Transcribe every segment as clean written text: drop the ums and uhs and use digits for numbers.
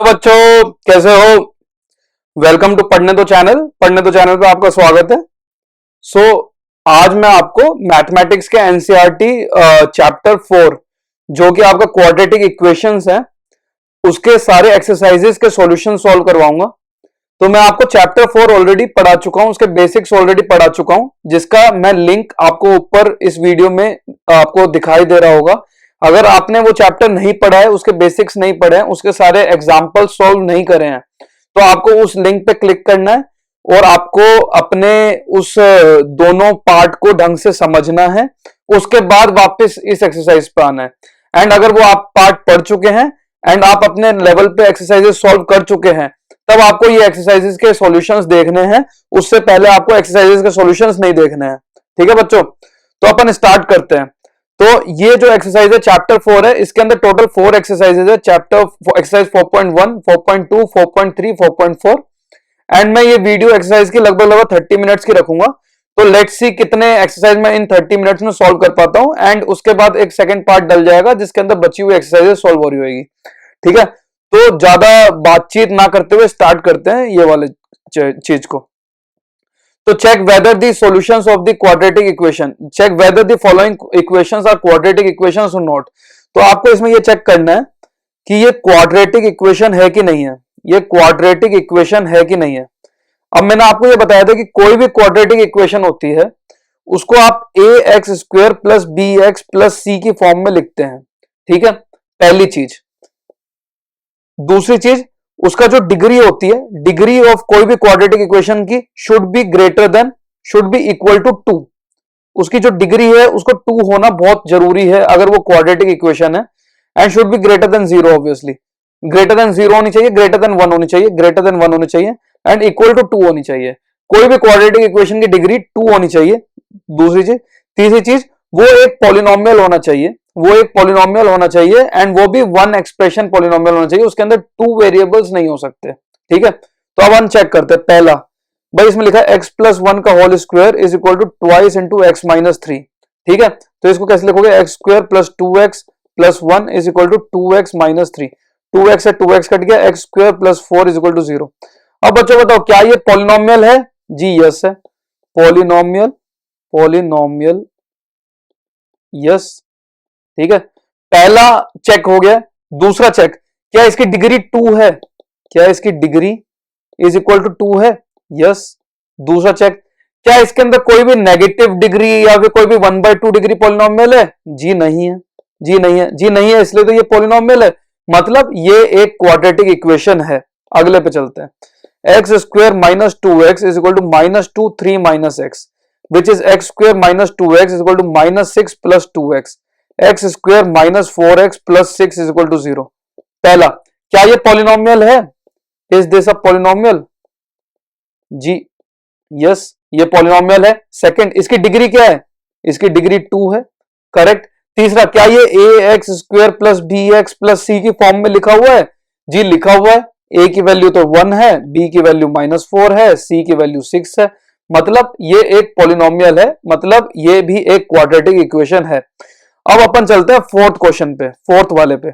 बच्चों कैसे हो। वेलकम टू पढ़ने दो चैनल पे आपका स्वागत है। आज मैं आपको मैथमेटिक्स के एनसीईआरटी चैप्टर 4 जो कि आपका क्वाड्रेटिक इक्वेशंस है उसके सारे एक्सरसाइजेस के सॉल्यूशन सॉल्व करवाऊंगा। तो मैं आपको चैप्टर 4 ऑलरेडी पढ़ा चुका हूं, उसके बेसिक्स ऑलरेडी पढ़ा चुका हूं, जिसका मैं लिंक आपको ऊपर इस वीडियो में आपको दिखाई दे रहा होगा। अगर आपने वो चैप्टर नहीं पढ़ा है, उसके बेसिक्स नहीं पढ़े हैं, उसके सारे एग्जाम्पल सॉल्व नहीं करे हैं, तो आपको उस लिंक पे क्लिक करना है और आपको अपने उस दोनों पार्ट को ढंग से समझना है। उसके बाद वापस इस एक्सरसाइज पे आना है। एंड अगर वो आप पार्ट पढ़ चुके हैं एंड आप अपने लेवल पे एक्सरसाइजेस सॉल्व कर चुके हैं, तब आपको ये एक्सरसाइजेस के सॉल्यूशंस देखने हैं। उससे पहले आपको एक्सरसाइजेस के सॉल्यूशंस नहीं देखने हैं। ठीक है बच्चों, तो अपन स्टार्ट करते हैं। तो ये जो एक्सरसाइज है चैप्टर 4 है, इसके अंदर टोटल 4 एक्सरसाइजेज है। चैप्टर एक्सरसाइज 4.1, 4.2, 4.3, 4.4 एंड मैं ये वीडियो एक्सरसाइज की लगभग 30 मिनट्स की रखूंगा। तो लेट्स सी कितने एक्सरसाइज में इन 30 मिनट्स में सॉल्व कर पाता हूं। एंड उसके बाद एक सेकंड पार्ट डल जाएगा जिसके अंदर बची हुई एक्सरसाइजेज सॉल्व हो रही होगी। ठीक है, तो ज्यादा बातचीत ना करते हुए स्टार्ट करते हैं ये वाले चीज को। तो check whether the solutions of the quadratic equation, check whether the following equations are quadratic equations or not। तो आपको इसमें ये चेक करना है कि ये क्वाड्रेटिक इक्वेशन है कि नहीं है, ये क्वाड्रेटिक इक्वेशन है कि नहीं है। अब मैंने आपको ये बताया था कि कोई भी क्वाड्रेटिक इक्वेशन होती है उसको आप A X square plus B X plus C की फॉर्म में लिखते हैं। ठीक है, पहली चीज। दूसरी चीज, उसका जो डिग्री होती है, डिग्री ऑफ कोई भी क्वाड्रेटिक इक्वेशन की शुड बी इक्वल टू 2। उसकी जो डिग्री है उसको 2 होना बहुत जरूरी है अगर वो क्वाड्रेटिक इक्वेशन है। And should be greater than 0, obviously greater than 0 होनी चाहिए, ग्रेटर देन 1 होनी चाहिए, ग्रेटर देन 1 होनी चाहिए एंड इक्वल टू 2 होनी चाहिए। कोई भी क्वाड्रेटिक इक्वेशन की डिग्री 2 होनी चाहिए। दूसरी चीज, तीसरी चीज, वो एक पॉलिनोमियल होना चाहिए, वो एक पॉलिनोमियल होना चाहिए एंड वो भी वन एक्सप्रेशन पॉलिनोमियल होना चाहिए, उसके अंदर 2 वेरिएबल्स नहीं हो सकते। ठीक है, तो अब हम चेक करते हैं। पहला भाई इसमें लिखा है x प्लस 1 का whole square is equal to twice into x minus 3। ठीक है, तो इसको कैसे लिखोगे, X square plus 2x plus 1 is equal to 2x minus 3। 2x से 2x कट गया, X square plus 4 is equal to 0। अब बच्चों बताओ क्या ये पॉलिनोमियल है? जी यस है, पॉलिनोमियल यस। ठीक है, पहला चेक हो गया। दूसरा चेक, क्या इसकी डिग्री 2 है? क्या इसकी डिग्री इज इक्वल टू 2 है? यस। दूसरा चेक, क्या इसके अंदर कोई भी नेगेटिव डिग्री या फिर कोई भी 1/2 डिग्री पॉलिनोमियल है? जी नहीं है, जी नहीं है, जी नहीं है, इसलिए तो ये पॉलिनोमियल है, मतलब ये एक क्वाड्रेटिक इक्वेशन है। अगले पे चलते हैं। X square minus 2x is equal to minus 2 3 minus X, which is X square minus 2x is equal to minus 6 plus 2x, x square minus 4x plus 6 is equal to 0। पहला, क्या ये polynomial है? Is this a polynomial? जी yes, ये polynomial है। Second, इसकी degree क्या है? इसकी डिग्री 2 है, करेक्ट। तीसरा, क्या ये A X square plus B X plus C की फॉर्म में लिखा हुआ है? जी लिखा हुआ है। ए की वैल्यू तो 1 है, बी की वैल्यू -4 है, सी की वैल्यू 6 है, मतलब ये एक पॉलिनोमियल है, मतलब ये भी एक क्वाड्रेटिक इक्वेशन है। अब अपन चलते हैं फोर्थ क्वेश्चन पे, फोर्थ वाले पे।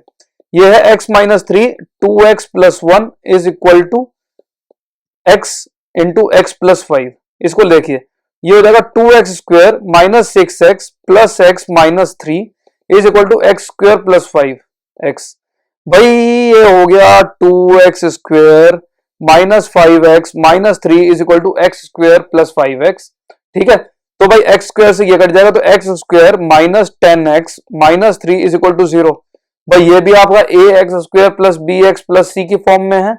ये है x minus 3 2x plus 1 is equal to x into x plus 5। इसको देखिए, ये हो जाएगा 2x square minus 6x plus x minus 3 is equal to x square plus 5x। भाई ये हो गया 2x square minus 5x minus 3 is equal to x square plus 5x। ठीक है, तो भाई एक्स स्क्वायर से ये कट जाएगा, तो X square minus 10x minus 3 is equal to 0। भाई ये भी आपका A X square plus B X plus C की फॉर्म में है,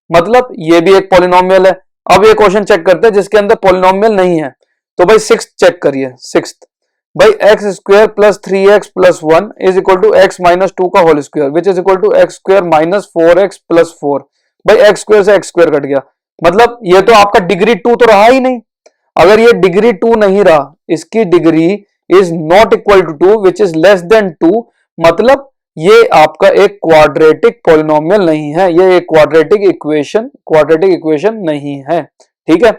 मतलब ये भी एक पॉलिनोमियल है। अब ये क्वेश्चन चेक करते हैं जिसके अंदर पॉलिनोमियल नहीं है। तो भाई सिक्स चेक करिए। सिक्स, भाई x square plus 3x plus 1 is equal to x minus 2 का whole square which is equal to x square minus 4x plus 4। भाई एक्स स्क्वायर से एक्स स्क्वायर कट गया, मतलब ये तो आपका डिग्री 2 तो रहा ही नहीं। अगर ये डिग्री 2 नहीं रहा, इसकी degree is not equal to 2 which is less than 2, मतलब ये आपका एक क्वाड्रेटिक पॉलिनोमियल नहीं है, ये एक क्वाड्रेटिक इक्वेशन नहीं है। ठीक है,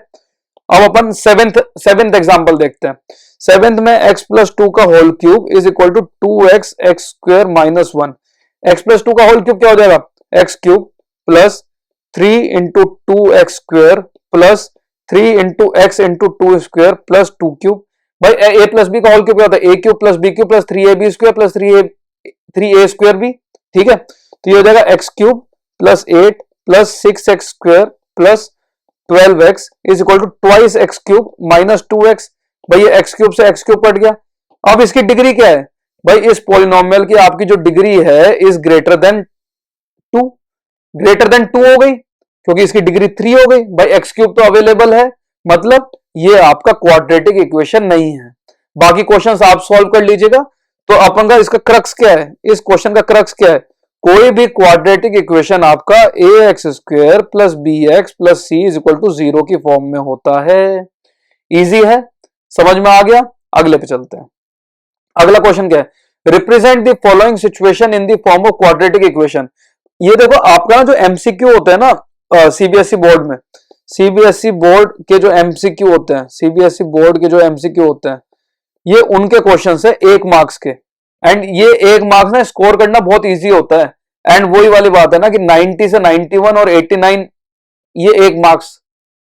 अब अपन सेवेंथ एग्जांपल देखते हैं। सेवेंथ में x प्लस 2 का whole cube is equal to 2x x square minus 1। X plus 2 का होल क्यूब क्या हो जाएगा? X cube plus 3 into 2x² plus 3 into x into 2² plus 2³ भाई a प्लस बी का होल क्यूब क्या होता है a³ plus b³ plus 3ab² plus 3a² भी, ठीक है। तो ये हो जाएगा x³ plus 8 plus 6x² plus 12x is equal to twice x³ minus 2x। भाई ये x³ से x³ कट गया। अब इसकी डिग्री क्या है भाई, इस पॉलिनोमियल की आपकी जो डिग्री है is greater than 2, greater than 2 हो गई क्योंकि इसकी डिग्री 3 हो गई। भाई x³ तो अवेलेबल है, मतलब ये आपका क्वाड्रेटिक इक्वेशन नहीं है। बाकी क्वेश्चंस आप सॉल्व कर लीजिएगा। तो अपन का इसका क्रक्स क्या है, इस क्वेश्चन का क्रक्स क्या है, कोई भी क्वाड्रेटिक इक्वेशन आपका ax² plus bx plus c is equal to 0 की फॉर्म में होता है। इजी है, समझ में आ गया। अगले पे चलते हैं। अगला क्वेश्चन क्या है, represent the following situation in the form of quadratic equation. ये देखो आपका ना जो एमसीक्यू होता है ना सीबीएसई बोर्ड में, सीबीएसई बोर्ड के जो एमसीक्यू होते हैं, सीबीएसई बोर्ड के जो एमसीक्यू होते हैं, ये उनके क्वेश्चन है 1 मार्क्स के। एंड ये 1 मार्क्स ना स्कोर करना बहुत इजी होता है। एंड वही वाली बात है ना कि 90 से 91 और 89 ये 1 मार्क्स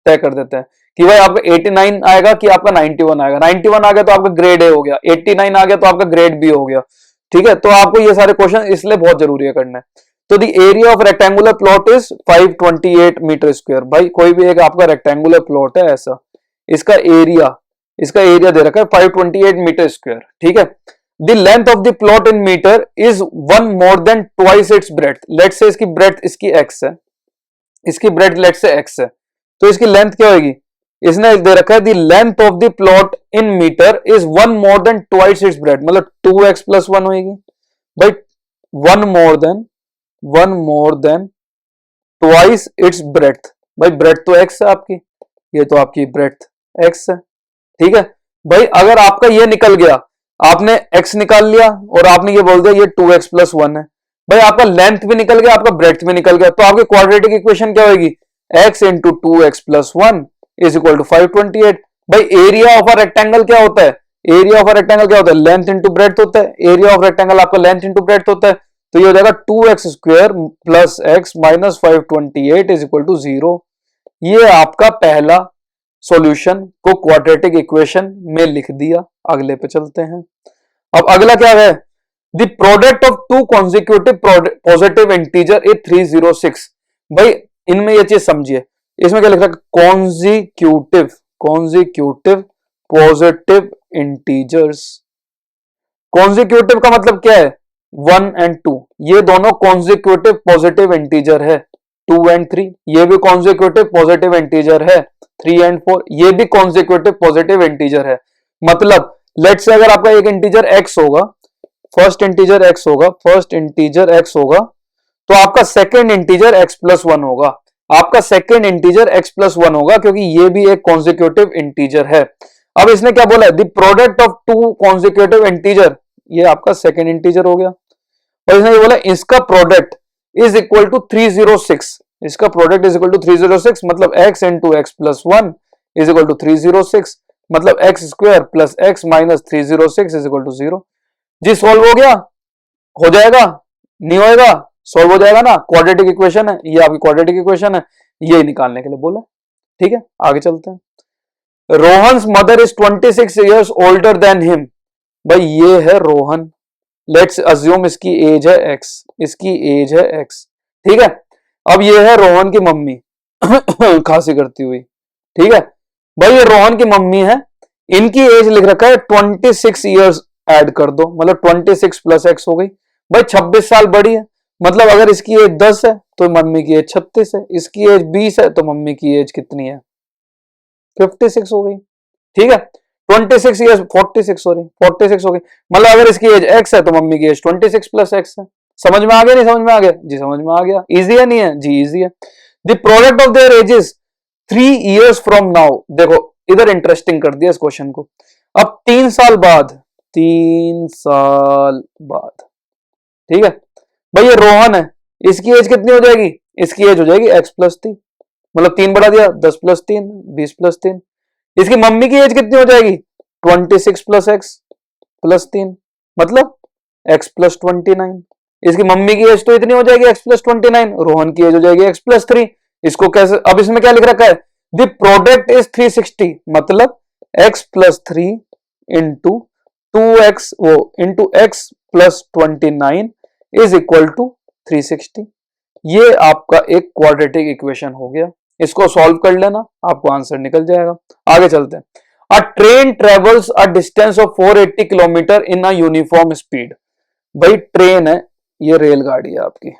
तय कर देते हैं कि भाई आपका 89 आएगा कि आपका 91 आएगा। 91 आ गया तो आपका ग्रेड ए हो गया, 89 आ गया तो आपका ग्रेड बी हो गया, ठीक है। तो आपको ये सारे क्वेश्चन इसलिए बहुत जरूरी है करना है। तो the area of rectangular plot is 528 metre square. भाई कोई भी एक आपका रेक्टेंगुलर प्लॉट है ऐसा, इसका एरिया दे रखा है 528 मीटर स्क्वायर, ठीक है। The length of the plot in metre is 1 more than twice its breadth. Let's say इसकी ब्रेड्थ इसकी x है, इसकी ब्रेड्थ लेट्स से x है, तो इसकी लेंथ क्या होगी, इसने दे रखा है the length of the plot in metre is 1 more than twice its breadth, मतलब 2x प्लस 1 होगी। भाई 1 more than twice its breadth. भाई ब्रेड्थ तो x है आपकी, ये तो आपकी ब्रेड्थ x है, ठीक है। भाई अगर आपका ये निकल गया, आपने x निकाल लिया और आपने ये बोल दिया ये 2x प्लस 1 है, भाई आपका लेंथ भी निकल गया, आपका ब्रेड्थ भी निकल गया, तो आपकी क्वाड्रेटिक इक्वेशन क्या होगी, x into 2x plus 1 is equal to 528। भाई एरिया ऑफ अ रेक्टेंगल क्या होता है, एरिया ऑफ अ रेक्टेंगल क्या होता है, लेंथ इंटू ब्रेड्थ होता है। एरिया ऑफ रेक्टेंगल आपका लेंथ इंटू ब्रेड्थ होता है, तो ये हो जाएगा 2x² plus x minus 528 is equal to 0। ये आपका पहला सॉल्यूशन को क्वाड्रेटिक इक्वेशन में लिख दिया। अगले पे चलते हैं। अब अगला क्या है, the product of two consecutive positive integer is 306। भाई इनमें ये चीज समझिए, इसमें क्या लिख रहा है, कॉन्जिक्यूटिव पॉजिटिव इंटीजर्स। कॉन्जिक्यूटिव का मतलब क्या है, 1 and 2, ये दोनों कॉन्जिक्यूटिव पॉजिटिव इंटीजर है। 2 and 3 ये भी कॉन्जिक्यूटिव पॉजिटिव इंटीजर है। 3 and 4 ये भी कॉन्जिक्यूटिव पॉजिटिव इंटीजर है। मतलब लेट्स से अगर आपका एक इंटीजर x होगा, फर्स्ट इंटीजर x होगा, तो आपका सेकेंड इंटीजर x प्लस 1 होगा, आपका सेकेंड इंटीजर x प्लस 1 होगा, क्योंकि ये भी एक कॉन्जिक्यूटिव इंटीजर है। अब इसने क्या बोला है, the product of two consecutive integer, ये आपका सेकेंड इंटीजर हो गया। और इसने ये बोला इसका प्रोडक्ट इज इक्वल टू 306, इसका प्रोडक्ट इज इक्वल टू 306, मतलब x into x plus 1 is equal to 306, मतलब x² plus x minus 306 is equal to 0। जी सॉल्व हो गया, हो जाएगा, नहीं होएगा, सॉल्व हो जाएगा ना। क्वाड्रेटिक इक्वेशन है, ये आपकी क्वाड्रेटिक इक्वेशन है, ये निकालने के लिए बोला, ठीक है। आगे चलते हैं। Rohan's mother is 26 years older than him. भाई ये है रोहन, लेट्स अज्यूम इसकी एज है x, इसकी एज है x, ठीक है। अब ये है रोहन की मम्मी खांसी करती हुई, ठीक है। भाई ये रोहन की मम्मी है, इनकी एज लिख रखा है 26 ईयर्स, ऐड कर दो, मतलब 26 प्लस x हो गई। भाई 26 साल बड़ी है, मतलब अगर इसकी एज 10 है तो मम्मी की एज 36 है, इसकी एज 20 है तो मम्मी की एज कितनी है, 56 हो गई, ठीक है। 26 ईयर्स 46 हो गई, मतलब अगर इसकी एज x है तो मम्मी की एज 26 प्लस x है। समझ में आ गया, नहीं समझ में आ गया जी, समझ में आ गया। इजी है, नहीं है जी, इजी है। The product of their edges 3 years from now. देखो इधर इंटरेस्टिंग कर दिया इस क्वेश्चन को। अब 3 साल बाद, ठीक है। भाई ये रोहन है, इसकी एज कितनी हो जाएगी, इसकी एज हो जाएगी x प्लस 3, मतलब 3 बढ़ा दिया, 10 प्लस 3 20 प्लस 3। इसकी मम्मी की एज कितनी हो जाएगी, 26 प्लस x प्लस 3, मतलब x प्लस 29। इसकी मम्मी की एज तो इतनी हो जाएगी x+29, रोहन की एज हो जाएगी x+3। इसको कैसे, अब इसमें क्या लिख रखा है, द प्रोडक्ट इज 360, मतलब x+3 इंटू 2x वो into x+29 is equal to 360। ये आपका एक क्वाड्रेटिक इक्वेशन हो गया। इसको सॉल्व कर लेना, आपको आंसर निकल जाएगा। आगे चलते हैं। अ train travels a distance of 480 kilometre in a uniform speed. भाई ट्रेन है, ये रेलगाड़ी है आपकी,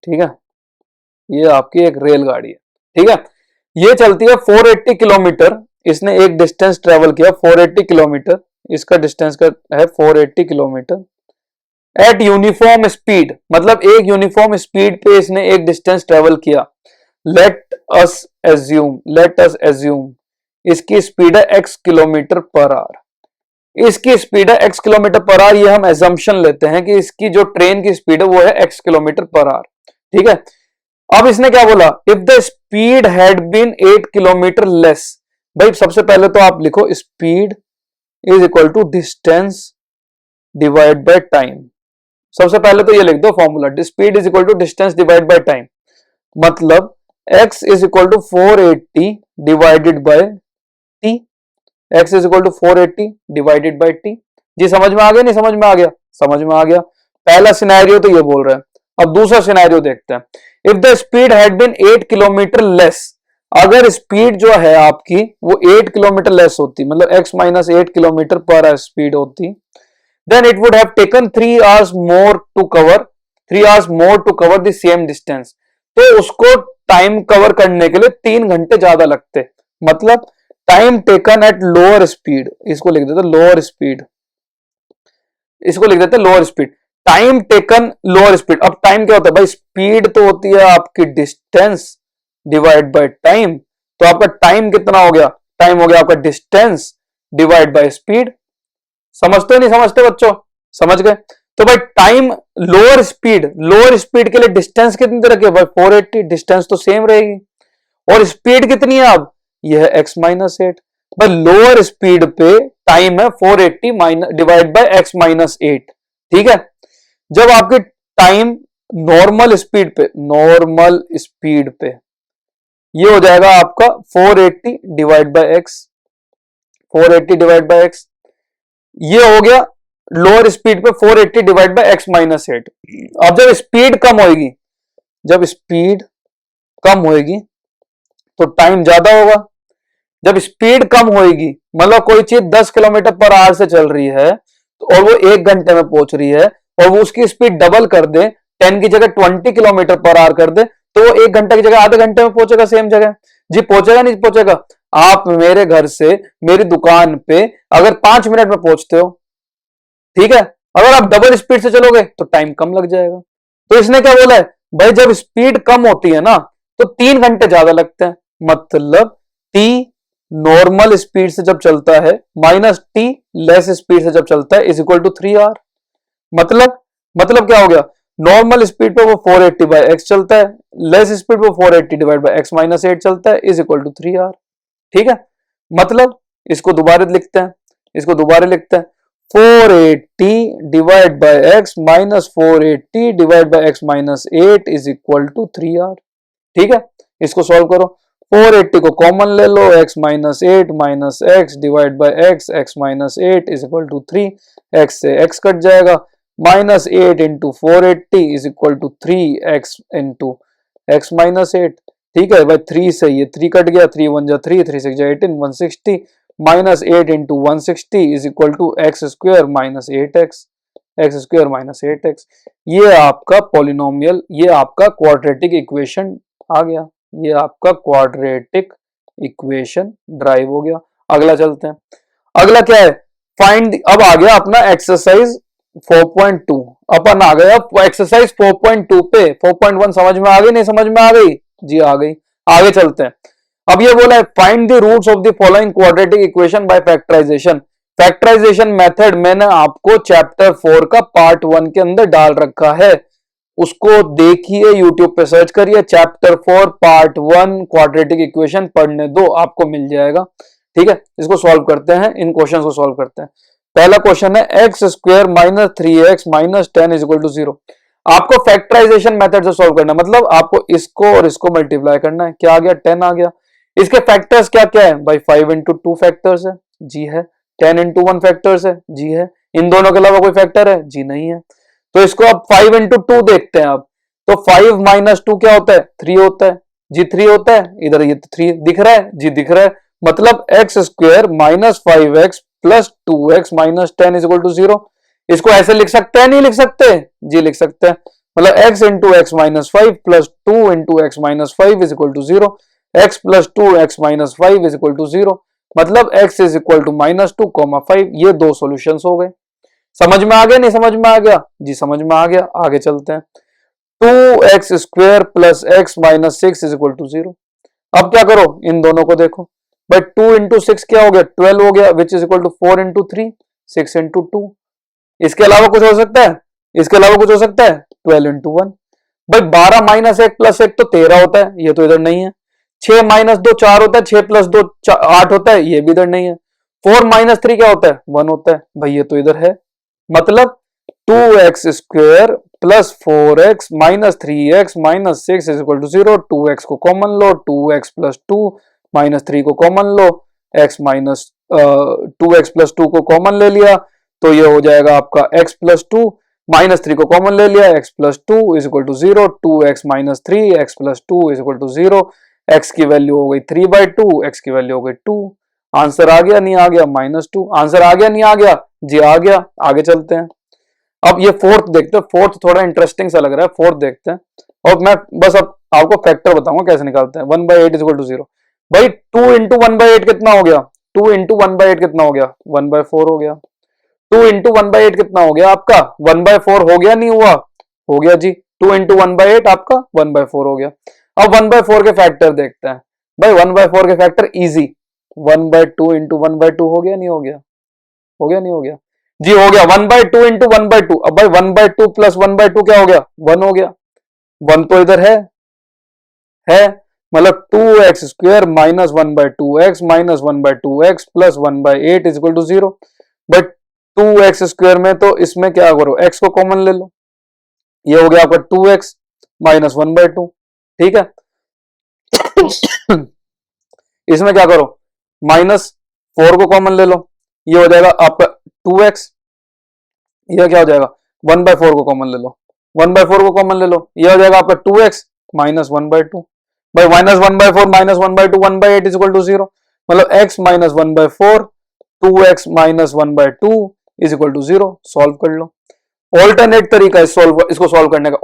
ठीक है, ये आपकी एक रेलगाड़ी है, ठीक है। ये चलती है 480 किलोमीटर, इसने एक डिस्टेंस ट्रेवल किया 480 किलोमीटर, इसका डिस्टेंस का है 480 किलोमीटर एट यूनिफॉर्म स्पीड, मतलब एक यूनिफॉर्म स्पीड पे इसने एक डिस्टेंस ट्रेवल किया। लेट अस एज्यूम इसकी स्पीड है x किलोमीटर पर आवर। इसकी स्पीड है x किलोमीटर पर आवर, ये हम एजम्पशन लेते हैं कि इसकी जो ट्रेन की स्पीड है वो है x किलोमीटर पर आवर, ठीक है। अब इसने क्या बोला, if the speed had been 8 kilometre less. भाई सबसे पहले तो आप लिखो speed is equal to distance divide by time. सबसे पहले तो ये लिख दो formula, speed is equal to distance divide by time, मतलब x is equal to 480 divided by t। x is equal to 480 divided by t। जी समझ में आ गया, नहीं समझ में आ गया? समझ में आ गया। पहला सिनेरियो तो ये बोल रहे हैं। अब दूसरा सिनेरियो देखते हैं। If the speed had been 8 kilometre less, अगर स्पीड जो है आपकी वो 8 किलोमीटर लेस होती, मतलब x-8 kilometre per hour speed होती, then it would have taken 3 hours more to cover the same distance। तो उसको टाइम कवर करने के लिए 3 घंटे ज्यादा लगते, मतलब time taken at lower speed, इसको लिख देते लोअर स्पीड, इसको लिख देते lower speed, time taken lower speed. अब टाइम क्या होता है भाई, स्पीड तो होती है आपकी डिस्टेंस डिवाइड बाय टाइम, तो आपका टाइम कितना हो गया, टाइम हो गया आपका डिस्टेंस डिवाइड बाय स्पीड। समझते हो नहीं समझते बच्चों? समझ गए। तो भाई टाइम लोअर स्पीड के लिए डिस्टेंस कितनी तरह की भाई 480, डिस्टेंस तो सेम रहेगी, और स्पीड कितनी है अब, यह है x-8। भाई लोअर स्पीड पे टाइम है 480 डिवाइड बाय x-8, ठीक है। जब आपकी टाइम नॉर्मल स्पीड पे ये हो जाएगा आपका 480 divide by x, 480 divide by x, ये हो गया लोअर स्पीड पे 480 डिवाइड बाय x-8। अब जब स्पीड कम होएगी तो टाइम ज्यादा होगा। जब स्पीड कम होएगी, मतलब कोई चीज 10 किलोमीटर पर आवर से चल रही है और वो 1 घंटे में पहुंच रही है, और वो उसकी स्पीड डबल कर दे, 10 की जगह 20 किलोमीटर पर आवर कर दे, तो वो 1 घंटे की जगह आधे घंटे में पहुंचेगा सेम जगह। जी पहुंचेगा नहीं पहुंचेगा? आप मेरे घर से मेरी दुकान पे अगर 5 मिनट में पहुंचते हो, ठीक है, अगर आप डबल स्पीड से चलोगे तो टाइम कम लग जाएगा। तो इसने क्या बोला है भाई, जब स्पीड कम होती है ना तो 3 घंटे ज्यादा लगते हैं, मतलब t नॉर्मल स्पीड से जब चलता है माइनस t लेस स्पीड से जब चलता है इज इक्वल टू 3 आवर। मतलब क्या हो गया, नॉर्मल स्पीड पे वो 480 बाय x चलता है, लेस स्पीड पे 480 डिवाइड बाय x-8 चलता है, इज इक्वल टू 3 आवर, ठीक है। मतलब इसको दोबारा लिखते हैं 480 divide by x minus 480 divide by x-8 is equal to 3 hour, ठीक है। इसको सॉल्व करो, 480 को कॉमन ले लो, x-8 minus x divide by x-8 is equal to 3, x से x कट जाएगा, -8 into 480 is equal to 3x into x-8, ठीक है भाई। 3 से ये 3 कट गया, 3 1 जा 3, 3 6 जा 18, 160, -8 into 160 is equal to x square minus 8x। ये आपका पॉलिनोमियल, ये आपका क्वाड्रेटिक इक्वेशन आ गया, ये आपका क्वाड्रेटिक इक्वेशन ड्राइव हो गया। अगला चलते हैं। अगला क्या है, फाइंड, अब आ गया अपना एक्सरसाइज 4.2, अपन आ गया एक्सरसाइज 4.2 पे। 4.1 समझ में आ गई, नहीं समझ में आ गई? जी आ गई। आगे चलते हैं। अब ये बोला है find the roots of the following quadratic equation by factorisation. Factorisation method मैंने आपको चैप्टर 4 का पार्ट 1 के अंदर डाल रखा है, उसको देखिए, यूट्यूब पे सर्च करिए चैप्टर 4 पार्ट 1 क्वाड्रेटिक इक्वेशन पढ़ने दो, आपको मिल जाएगा, ठीक है। इसको सॉल्व करते हैं, इन क्वेश्चन को सॉल्व करते हैं। पहला क्वेश्चन है x square minus 3x minus 10 is equal to 0। आपको फैक्टराइजेशन मेथड से सॉल्व करना है, मतलब आपको इसको और इसको मल्टीप्लाई करना है। क्या आ गया? 10 आ गया। इसके फैक्टर्स क्या क्या है भाई? 5 इंटू 2 फैक्टर्स है, जी है। 10 इंटू 1 फैक्टर्स है, जी है। इन दोनों के अलावा कोई फैक्टर है? जी नहीं है। तो इसको अब 5 इंटू 2 देखते हैं आप। तो 5 माइनस 2 क्या होता है? 3 होता है, जी 3 होता है। इधर ये 3 दिख रहा है, जी दिख रहा है। मतलब x square minus 5x plus 2x minus 10 is equal to 0। इसको ऐसे लिख सकते हैं? नहीं लिख सकते? जी लिख सकते हैं। मतलब x into x minus 5 plus 2 into x minus 5 is equal to 0। x plus 2 x minus 5 is equal to 0। मतलब x is equal to minus 2 comma 5। ये दो सॉल्यूशंस हो गए। समझ में आ गया? नहीं समझ में आ गया? जी समझ में आ गया। आगे चलते हैं। 2x square plus x minus 6 is equal to 0। अब क्या करो? इन दोनों को देखो भाई। 2 इंटू 6 क्या हो गया? 12 हो गया, which is equal to 4 into 3, 6 into 2। इसके अलावा कुछ हो सकता है? इसके अलावा कुछ हो सकता है? 12 इंटू 1। भाई 12 माइनस 1 प्लस 1 तो 13 होता है, ये तो इधर नहीं है। 6 माइनस 2 4 होता है, 6 प्लस 2 8 होता है, ये भी इधर नहीं है। 4 माइनस 3 क्या होता है? 1 होता है, भाई ये तो इधर है। मतलब 2x square plus 4x minus 3x minus 6 is equal to 0। 2x को कॉमन लो, 2x प्लस 2 माइनस 3 को कॉमन लो, x माइनस 2x प्लस 2 को कॉमन ले लिया, तो ये हो जाएगा आपका x प्लस 2, माइनस 3 को कॉमन ले लिया, x plus 2 is equal to 0। 2x minus 3 x plus 2 is equal to 0। x की वैल्यू हो गई 3/2, x की वैल्यू हो गई 2। आंसर आ गया? नहीं आ गया? -2। आंसर आ गया? नहीं आ गया? जी आ गया। आगे चलते हैं। अब ये फोर्थ देखते हैं। फोर्थ थोड़ा इंटरेस्टिंग सा लग रहा है, फोर्थ देखते हैं। और मैं बस अब आपको फैक्टर बताऊंगा कैसे निकालते हैं। 1/8 इज इक्वल टू 0। भाई 2 इंटू 1/8 कितना हो गया? 2 इंटू 1/8 कितना हो गया? 1/4 हो गया। 2 इंटू 1/8 कितना हो गया आपका? 1/4 हो गया? नहीं हुआ? हो गया जी। 2 इंटू 1/8 आपका 1/4 हो गया। अब 1/4 के फैक्टर देखते हैं। भाई 1/4 के फैक्टर इजी। 1/2 इंटू 1/2 हो गया? नहीं हो गया? हो गया? नहीं हो गया? जी हो गया। 1/2 इंटू 1/2। अब भाई 1/2 प्लस 1/2 क्या हो गया? 1 हो गया। 1 तो इधर है। मतलब 2x square minus 1/2x minus 1/2x plus 1/8 is equal to 0। But 2x square में तो इसमें क्या करो? x को कॉमन ले लो। ये हो गया आपका 2x माइनस 1/2। ठीक है। इसमें क्या करो? -4 को कॉमन ले लो। ये हो जाएगा आपका 2x। यह क्या हो जाएगा? 1/4 को कॉमन ले लो। 1/4 को कॉमन ले लो, यह हो जाएगा आपका 2x माइनस 1/2। भाई minus 1/4 minus 1/2 1/8 is equal to 0। मतलब x minus 1/4 2x minus 1/2 is equal to 0। Solve कर लो। ऑल्टरनेट तरीका इसको सॉल्व करने का।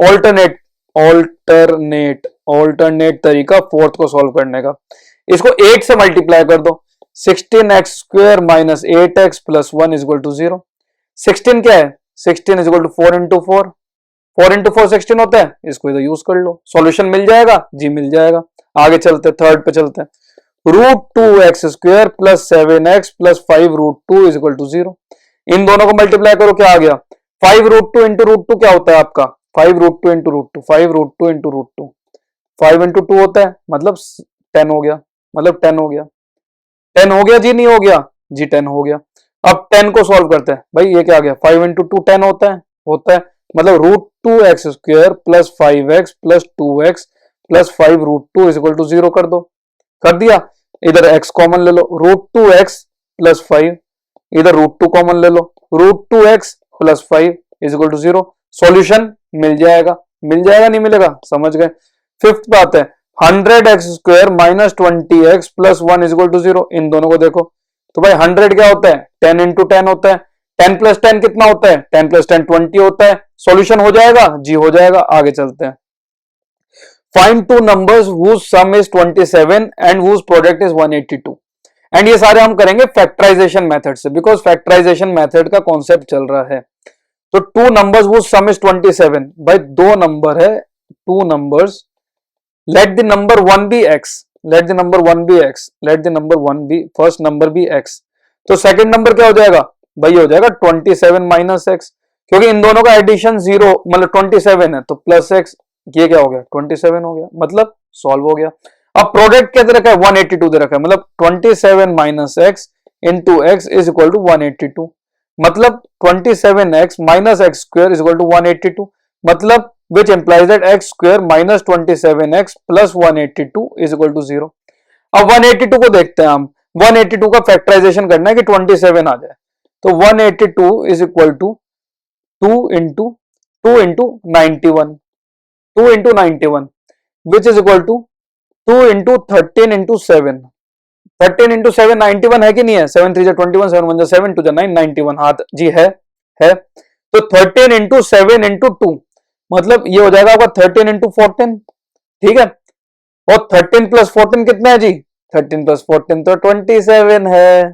ऑल्टरनेट तरीका फोर्थ को सॉल्व करने का। इसको 8 से मल्टीप्लाई कर दो। 16x square minus 8x plus 1 is equal to 0। 16 क्या है? 16 is equal to 4 into 4। 4 into 4 16 होता है। इसको इधर यूज कर लो। सॉल्यूशन मिल जाएगा? जी मिल जाएगा। आगे चलते थर्ड पे चलते हैं। √2x square plus 7x plus 5 √2 is equal to 0। इन दोनों को मल्टीप्लाई करो, क्या आ गया? 5 √2 इंटू √2 क्या होता है आपका? 5 √2 इंटू √2, 5 √2 इंटू √2, 5 इंटू 2 होता है, मतलब 10 हो गया। मतलब 10 हो गया। 10 हो गया जी? नहीं हो गया? जी 10 हो गया। अब 10 को सॉल्व करते हैं। भाई ये क्या आ गया? 5 इंटू 2 10 होता है। होता है, मतलब √2x square plus 5x plus 2x plus 5 √2 is equal to 0 कर दो। कर दिया। इधर x कॉमन ले लो। √2x प्लस 5, इधर √2 कॉमन ले लो। √2x plus 5 is equal to 0। Solution मिल जाएगा। मिल जाएगा? नहीं मिलेगा? समझ गए। फिफ्थ पे आते हैं। 100x square minus 20x plus 1 is equal to 0। इन दोनों को देखो तो भाई 100 क्या होता है? 10 इंटू 10 होता है। 10 प्लस 10 कितना होता है? 10 प्लस 10 20 होता है। सॉल्यूशन हो जाएगा? जी हो जाएगा। आगे चलते हैं। Find two numbers whose some is 27 and whose product is 182। And ये सारे हम करेंगे फैक्टराइजेशन मेथड से, बिकॉज फैक्टराइजेशन मेथड का कॉन्सेप्ट चल रहा है। तो two numbers whose some is 27। भाई दो नंबर है, two numbers. Let the number 1 be x, let the number 1 be x, let the number 1 be first number be x। तो सेकंड नंबर क्या हो जाएगा? भाई हो जाएगा 27 माइनस x, क्योंकि इन दोनों का एडिशन 0 मतलब 27 है, तो प्लस x। ये क्या हो गया? 27 हो गया। मतलब सॉल्व हो गया। अब प्रोडक्ट क्या दे रखा है? 182 दे रखा है। मतलब 27 minus x into x is equal to 182। मतलब 27x minus x square is equal to 182। मतलब which implies that x square minus 27x plus 182 is equal to 0. अब 182 को देखते हैं हम, 182 का फैक्टराइजेशन करना है कि 27 आ जाए, तो 182 is equal to 2 into 91, 2 into 91 which is equal to 2 into 13 into 7, 13 into 7 91 है कि नहीं है, 7 3 21, 7 1 7 2 9 91, हाथ जी है। तो 13 into 7 into 2 मतलब ये हो जाएगा आपका 13 into 14, ठीक है। और 13 plus 14 कितना है जी, 13 plus 14 तो 27 है।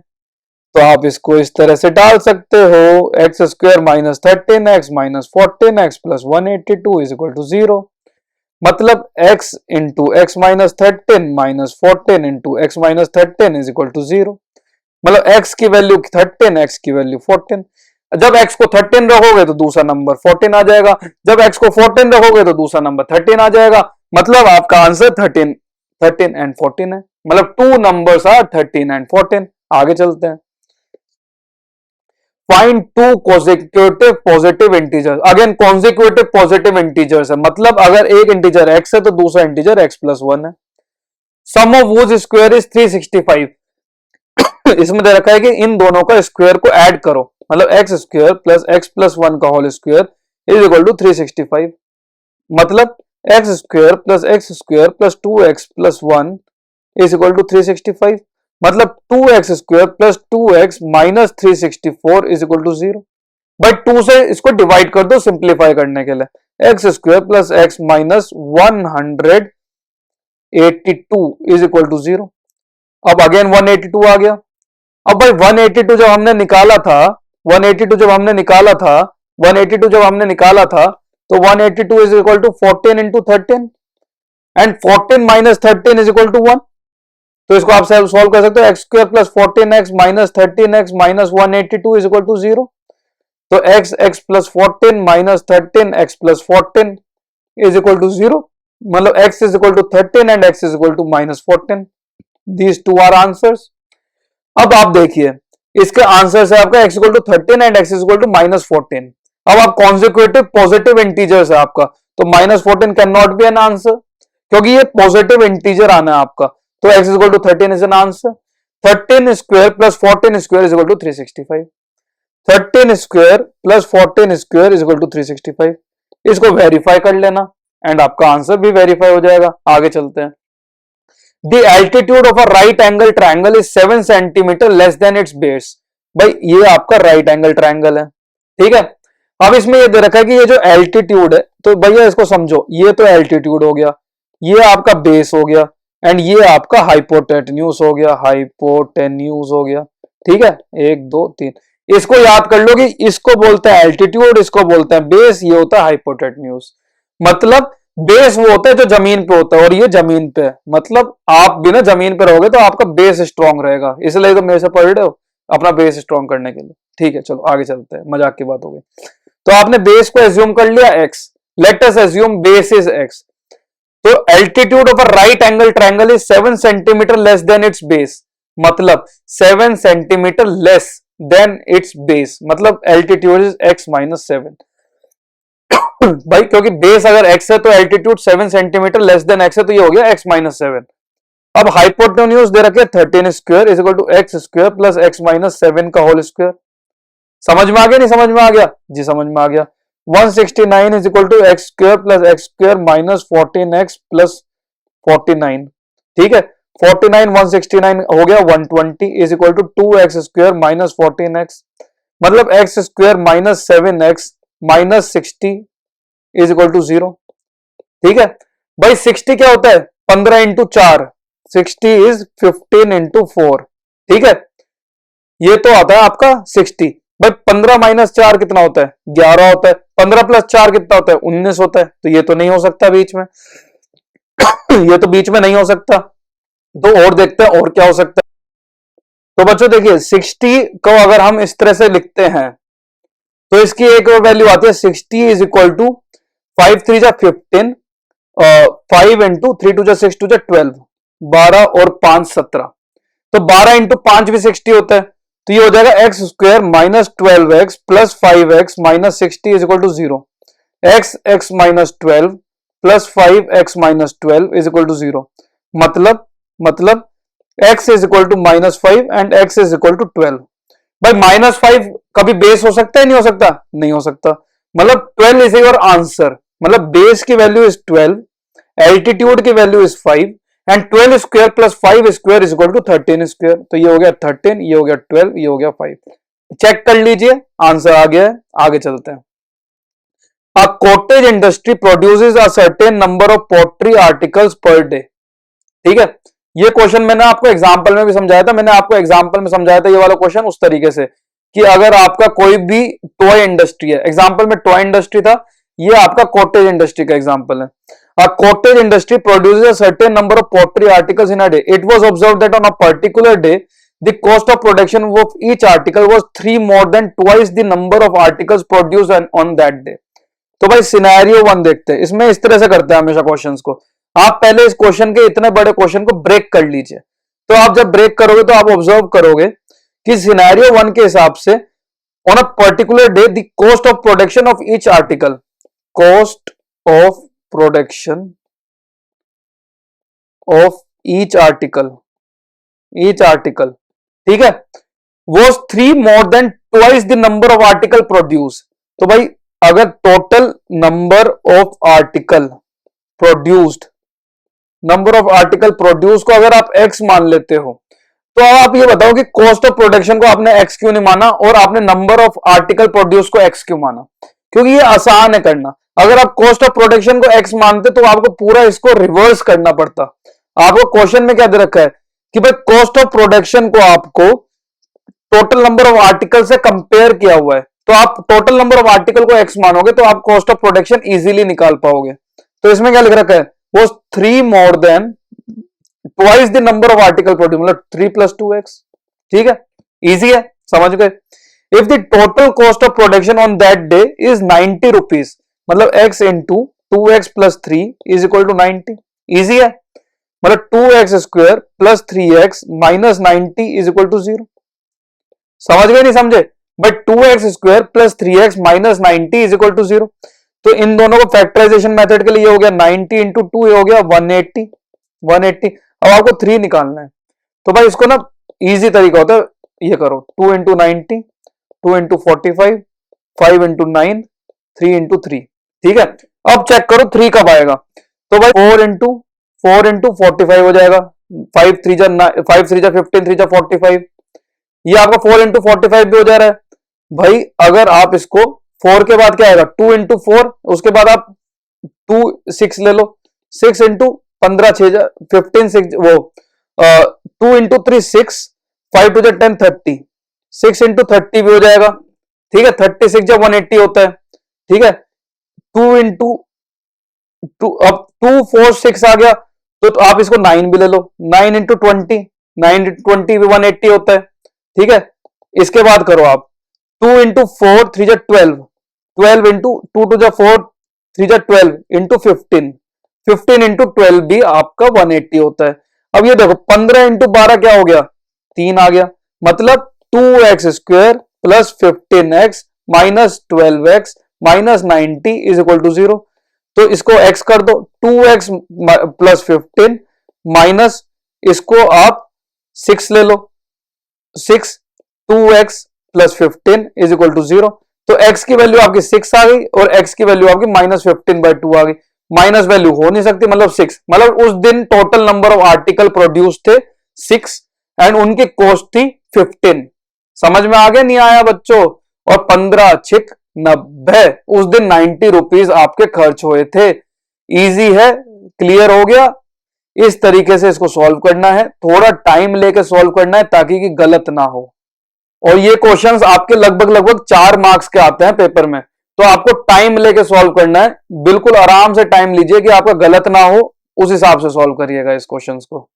तो आप इसको इस तरह से डाल सकते हो, x square minus 13x minus 14x plus 182 is equal to 0। मतलब x into x minus 13 minus 14 into x minus 13 is equal to 0। मतलब x की वैल्यू 13, x की वैल्यू 14। जब x को 13 रखोगे तो दूसरा नंबर 14 आ जाएगा, जब x को 14 रखोगे तो दूसरा नंबर 13 आ जाएगा। मतलब आपका आंसर 13 एंड 14 है। मतलब टू नंबर्स आर 13 एंड 14। आगे चलते हैं। Find two consecutive positive integers. Again consecutive positive integers है, मतलब अगर एक इंटीजर x है तो दूसरा इंटीजर x प्लस 1 है। सम ऑफ वूज स्क्वायर इज 365। इसमें दे रखा है कि इन दोनों का स्क्वायर को ऐड करो, मतलब x square plus x plus 1 का whole square is equal to 365। मतलब x square plus 2x plus 1 is equal to 365। मतलब 2x square plus 2x minus 364 is equal to 0। भाई 2 से इसको डिवाइड कर दो सिंप्लीफाई करने के लिए। X square plus x minus 182 is equal to 0। अब अगेन 182 आ गया। अब भाई 182 जब हमने निकाला था, 182 जब हमने निकाला था तो 182 is equal to 14 into 13 and 14 minus 13 is equal to 1। तो इसको आप सॉल्व कर सकते हो। X square plus 14x minus 13x minus 182 is equal to 0। तो x plus 14 minus 13x plus 14 is equal to 0। मतलब x is equal to 13 and x is equal to minus 14। These two are answers. अब आप देखिए इसके answer है आपका x equal to 13 and x is equal to minus 14। अब आप consecutive positive integers है आपका, तो minus 14 can not be an answer क्योंकि ये पॉजिटिव इंटीजर आना है आपका। तो x is equal to 13 is an answer. 13 square plus 14 square is equal to 365। 13 square plus 14 square is equal to 365। इसको वेरीफाई कर लेना एंड आपका आंसर भी वेरीफाई हो जाएगा। आगे चलते हैं। The altitude of a right angle triangle is 7 centimetre less than it's base. भाई ये आपका राइट एंगल ट्रायंगल है, ठीक है। अब इसमें ये दे रखा है कि ये जो एल्टीट्यूड है, तो भैया इसको समझो, ये तो एल्टीट्यूड हो गया, ये आपका बेस हो गया एंड ये आपका हाइपोटेन्यूज हो गया, ठीक है। 1 2 3 इसको याद कर लो कि इसको बोलते हैं एल्टीट्यूड, इसको बोलते हैं बेस, ये होता है हाइपोटेन्यूज। मतलब बेस वो होता है जो जमीन पे होता है और ये जमीन पे है। मतलब आप भी ना जमीन पे रहोगे तो आपका बेस स्ट्रांग रहेगा, इसलिए तो मेरे से पढ़ रहे हो अपना बेस स्ट्रांग करने के लिए, ठीक है। चलो आगे चलते हैं, मजाक की बात हो गई। तो आपने बेस को एज्यूम कर लिया x, let us assume base is x। तो altitude of a right angle triangle is 7 centimetre less than it's base. मतलब 7 centimetre less than it's base, मतलब एल्टीट्यूड इज x माइनस 7। भाई क्योंकि बेस अगर x है तो altitude 7 centimetre less than x है, तो ये हो गया x माइनस 7। अब हाइपोटेन्यूज दे रखे 13 square is equal to x square plus x minus 7 का होल स्क्वायर। समझ में आ गया, नहीं समझ में आ गया जी? समझ में आ गया। 169 is equal to x square plus x square minus 14x plus 49, ठीक है। 49 169 हो गया 120 is equal to 2x square minus 14x। मतलब x square minus 7x minus 60 is equal to 0, ठीक है। भाई 60 क्या होता है? 15 इंटू 4, 60 इज 15 इंटू 4, ठीक है। ये तो आता है आपका 60। भाई 15 माइनस 4 कितना होता है? 11 होता है। 15 प्लस 4 कितना होता है? 19 होता है। तो ये तो नहीं हो सकता बीच में ये तो बीच में नहीं हो सकता। तो और देखते हैं और क्या हो सकता है। तो बच्चों देखिए 60 को अगर हम इस तरह से लिखते हैं तो इसकी एक वैल्यू आती है 60 इज इक्वल टू 5 3 जा 15, 5 इंटू 3 2 जा 6 2 जा 12, 12 और 5 17। तो 12 इंटू 5 भी 60 होता है। तो ये हो जाएगा x square minus 12x plus 5x minus 60 is equal to 0। X x minus 12 plus 5x-12 is equal to 0। मतलब x is equal to -5 and x is equal to 12। भाई -5 कभी बेस हो सकता है, नहीं हो सकता? नहीं हो सकता। मतलब 12 इज योर आंसर। मतलब बेस की वैल्यू इज 12, एल्टीट्यूड की value is 5 and 12 square plus 5 square is equal to 13 square. तो ये हो गया 13, ये हो गया 12, ये हो गया 5। चेक कर लीजिए, आंसर आ गया है। आगे चलते हैं। A cottage industry produces a certain number of pottery articles per day। ठीक है, ये क्वेश्चन मैंने आपको एग्जांपल में भी समझाया था। मैंने आपको एग्जांपल में समझाया था ये वाला क्वेश्चन उस तरीके से कि अगर आपका कोई भी टॉय इंडस्ट्री है, एग्जांपल में टॉय इंडस्ट्री था, ये आपका कॉटेज इंडस्ट्री का एग्जांपल है। A cottage industry produces a certain number of pottery articles in a day. It was observed that on a particular day, the cost of production of each article was 3 more than twice the number of articles produced on that day। तो भाई scenario 1 देखते हैं। इसमें इस तरह से करते हैं हमेशा क्वेश्चंस को। आप पहले इस क्वेश्चन के इतने बड़े क्वेश्चन को ब्रेक कर लीजिए। तो आप जब ब्रेक करोगे तो आप ऑब्जर्व करोगे कि सिनेरियो 1 के हिसाब से on a particular day the cost of production of each article, cost of production of each article, ठीक है, was 3 more than twice the number of article produce. तो भाई अगर total number of article produced को अगर आप x मान लेते हो, तो आप ये बताओ कि कॉस्ट ऑफ प्रोडक्शन को आपने x क्यों नहीं माना और आपने नंबर ऑफ आर्टिकल प्रोड्यूस को x क्यों माना? क्योंकि ये आसान है करना। अगर आप कॉस्ट ऑफ प्रोडक्शन को x मानते तो आपको पूरा इसको रिवर्स करना पड़ता। आपको क्वेश्चन में क्या दे रखा है कि भाई कॉस्ट ऑफ प्रोडक्शन को आपको टोटल नंबर ऑफ आर्टिकल से कंपेयर किया हुआ है, तो आप टोटल नंबर ऑफ आर्टिकल को x मानोगे तो आप कॉस्ट ऑफ प्रोडक्शन इजीली निकाल पाओगे। तो इसमें क्या लिख रखा है, वो 3 मोर than twice the number of article produce, मतलब 3 + 2x। ठीक है, इजी है, समझ गए। If the total cost of production on that day is 90 rupees, मतलब x into 2x + 3 is equal to 90। Easy है, मतलब 2x² + 3x - 90 is equal to 0। समझ गए नहीं समझे? But 2x² + 3x - 90 is equal to 0। तो इन दोनों को फैक्टराइजेशन मेथड के लिए हो गया 90 × 2 हो गया 180। अब आपको 3 निकालना है। तो भाई इसको ना इजी तरीका होता है, ये करो 2 × 90, 2 × 45, 5 × 9, 3 × 3। ठीक है, अब चेक करो 3 कब आएगा। तो भाई 4 × 45 हो जाएगा, 5 3 जा 15, 3 जा 45। ये आपका 4 × 45 भी हो जा रहा है। भाई अगर आप इसको 4 के बाद क्या आएगा 2 × 4, उसके बाद आप 2 6 ले लो, 6 × 15 6 जा 15 6 वो 2 × 3 6, 5 2 जा 10 30, 6 × 30 भी हो जाएगा। ठीक है, 36 जा 180 होता है। ठीक है, 2 × 2 अब 2 4 6 आ गया, तो आप इसको 9 भी ले लो, 9 × 20, 9 × 20 भी 180 होता है। ठीक है, इसके बाद करो आप 2 × 4 3 जा 12, 12 × 2 2 जा 4 3 जा 12 × 15, 15 × 12 भी आपका 180 होता है। अब ये देखो 15 × 12 क्या हो गया, 3 आ गया, मतलब 2x² + 15x - 12x - 90 is equal to 0। तो इसको x कर दो, 2x + 15 माइनस इसको आप 6 ले लो, 6 2x + 15 इज इक्वल टू 0। तो x की वैल्यू आपकी 6 आ गई और x की वैल्यू आपकी -15/2 आ गई। माइनस वैल्यू हो नहीं सकती, मतलब 6, मतलब उस दिन total number of article produce थे 6 एंड उनकी कॉस्ट थी 15। समझ में आ गया नहीं आया बच्चों? और 15 6 90, उस दिन 90 रुपीज आपके खर्च हुए थे। इजी है, क्लियर हो गया। इस तरीके से इसको सॉल्व करना है, थोड़ा टाइम लेके सॉल्व करना है ताकि कि गलत ना हो। और ये क्वेश्चंस आपके लगभग 4 मार्क्स के आते हैं पेपर में, तो आपको टाइम लेके सॉल्व करना है। बिल्कुल आराम से टाइम लीजिए कि आपका गलत ना हो, उस हिसाब से सॉल्व करिएगा इस क्वेश्चंस को।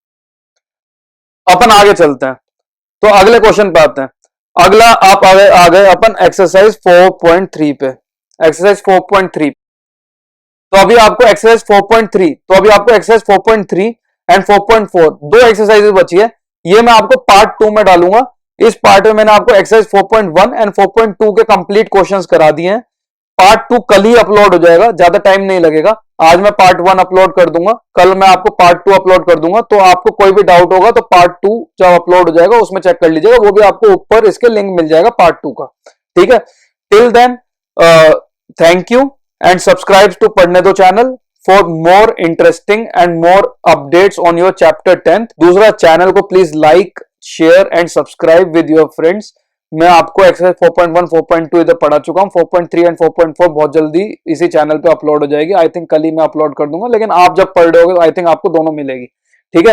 अपन आगे चलते हैं, तो अगले क्वेश्चन पे आते हैं। अगला आप आ गए अपन एक्सरसाइज 4.3 पे। एक्सरसाइज 4.3, तो अभी आपको एक्सरसाइज 4.3, तो अभी आपको एक्सरसाइज 4.3 एंड 4.4 दो एक्सरसाइजेस बची है। ये मैं आपको पार्ट 2 में डालूंगा। इस पार्ट में मैंने आपको एक्सरसाइज 4.1 एंड 4.2 के कंप्लीट क्वेश्चंस करा दिए हैं। पार्ट 2 कल ही अपलोड हो जाएगा, ज्यादा टाइम नहीं लगेगा। आज मैं पार्ट 1 अपलोड कर दूंगा, कल मैं आपको पार्ट 2 अपलोड कर दूंगा। तो आपको कोई भी डाउट होगा तो पार्ट 2 जब अपलोड हो जाएगा उसमें चेक कर लीजिएगा, वो भी आपको ऊपर इसके लिंक मिल जाएगा पार्ट 2 का। ठीक है, till then thank you and subscribe to पढ़ने दो channel for more interesting and more updates on your chapter 10th। दूसरा, चैनल को please like, share and subscribe with your friends. मैं आपको एक्सरसाइज 4.1, 4.2 इधर पढ़ा चुका हूं। 4.3 एंड 4.4 बहुत जल्दी इसी चैनल पे अपलोड हो जाएगी। आई थिंक कल ही मैं अपलोड कर दूंगा, लेकिन आप जब पढ़ रहे होगे तो आई थिंक आपको दोनों मिलेगी। ठीक है।